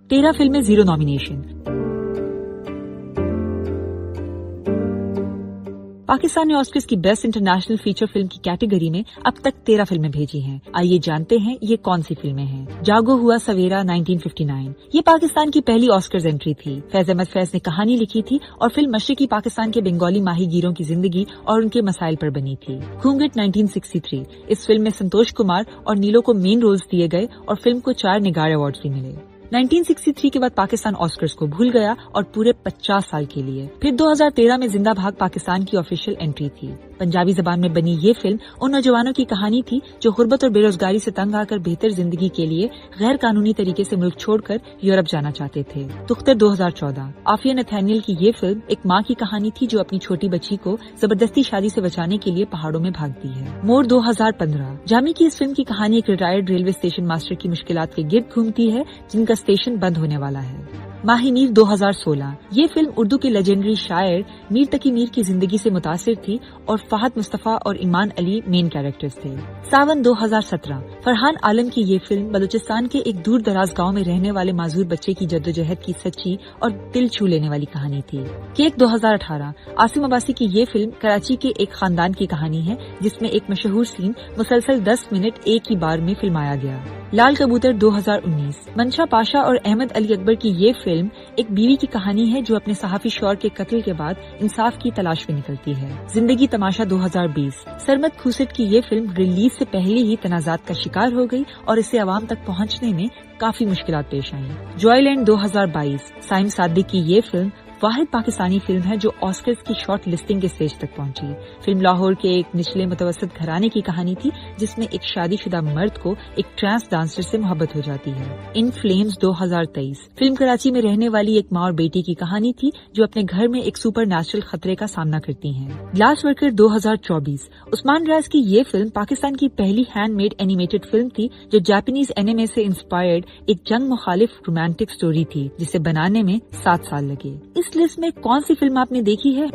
13 फिल्में, 0 नॉमिनेशन। पाकिस्तान ने ऑस्कर्स की बेस्ट इंटरनेशनल फीचर फिल्म की कैटेगरी में अब तक 13 फिल्में भेजी हैं। आइए जानते हैं ये कौन सी फिल्में हैं। जागो हुआ सवेरा 1959, ये पाकिस्तान की पहली ऑस्कर्स एंट्री थी। फैज अहमद फैज ने कहानी लिखी थी और फिल्म मशरकी पाकिस्तान के बंगाली माहीगीरों की जिंदगी और उनके मसाइल पर बनी थी। घूंघट 1963, इस फिल्म में संतोष कुमार और नीलो को मेन रोल्स दिए गए और फिल्म को 4 निगार अवार्ड्स भी मिले। 1963 के बाद पाकिस्तान ऑस्कर्स को भूल गया और पूरे 50 साल के लिए। फिर 2013 में जिंदा भाग पाकिस्तान की ऑफिशियल एंट्री थी। पंजाबी जबान में बनी ये फिल्म उन नौजवानों की कहानी थी जो गुर्बत और बेरोजगारी से तंग आकर बेहतर जिंदगी के लिए गैर कानूनी तरीके से मुल्क छोड़कर यूरोप जाना चाहते थे। तुख्तर 2014, आफिया नथानियल की ये फिल्म एक माँ की कहानी थी जो अपनी छोटी बच्ची को जबरदस्ती शादी से बचाने के लिए पहाड़ों में भागती है। मोड़ 2015, जामी की इस फिल्म की कहानी एक रिटायर्ड रेलवे स्टेशन मास्टर की मुश्किलात के गिर्द घूमती है जिनका स्टेशन बंद होने वाला है। माही मीर 2016, ये फिल्म उर्दू के लेजेंडरी शायर मीर तकी मीर की जिंदगी से मुतासिर थी और फहद मुस्तफा और ईमान अली मेन कैरेक्टर्स थे। सावन 2017, फरहान आलम की ये फिल्म बलूचिस्तान के एक दूर दराज गाँव में रहने वाले माजूर बच्चे की जद्दोजहद की सच्ची और दिल छू लेने वाली कहानी थी। केक 2018, आसिम अब्बासी की ये फिल्म कराची के एक खानदान की कहानी है जिसमें एक मशहूर सीन मुसलसल 10 मिनट एक ही बार में फिल्माया गया। लाल कबूतर 2019, मंशा पाशा और अहमद अली अकबर की ये फिल्म एक बीवी की कहानी है जो अपने सहाफी शौहर के कत्ल के बाद इंसाफ की तलाश में निकलती है। जिंदगी तमाशा 2020, सरमद खुसेट की ये फिल्म रिलीज से पहले ही तनाजात का शिकार हो गई और इसे अवाम तक पहुंचने में काफी मुश्किलात पेश आई। जॉयलैंड 2022, साइम सादिक की ये फिल्म वाहिद पाकिस्तानी फिल्म है जो ऑस्कर्स की शॉर्ट लिस्टिंग के स्टेज तक पहुंची। फिल्म लाहौर के एक निचले मुतवसत घराने की कहानी थी जिसमें एक शादीशुदा मर्द को एक ट्रांस डांसर से मोहब्बत हो जाती है। इन फ्लेम्स 2023, फिल्म कराची में रहने वाली एक माँ और बेटी की कहानी थी जो अपने घर में एक सुपर नेचुरल खतरे का सामना करती हैं। ग्लास वर्कर 2024, उस्मान राज की ये फिल्म पाकिस्तान की पहली हैंडमेड एनिमेटेड फिल्म थी जो जापानीज एनिमे से इंस्पायर्ड एक जंग मुखालिफ रोमांटिक स्टोरी थी जिसे बनाने में 7 साल लगे। इस लिस्ट में कौन सी फिल्म आपने देखी है?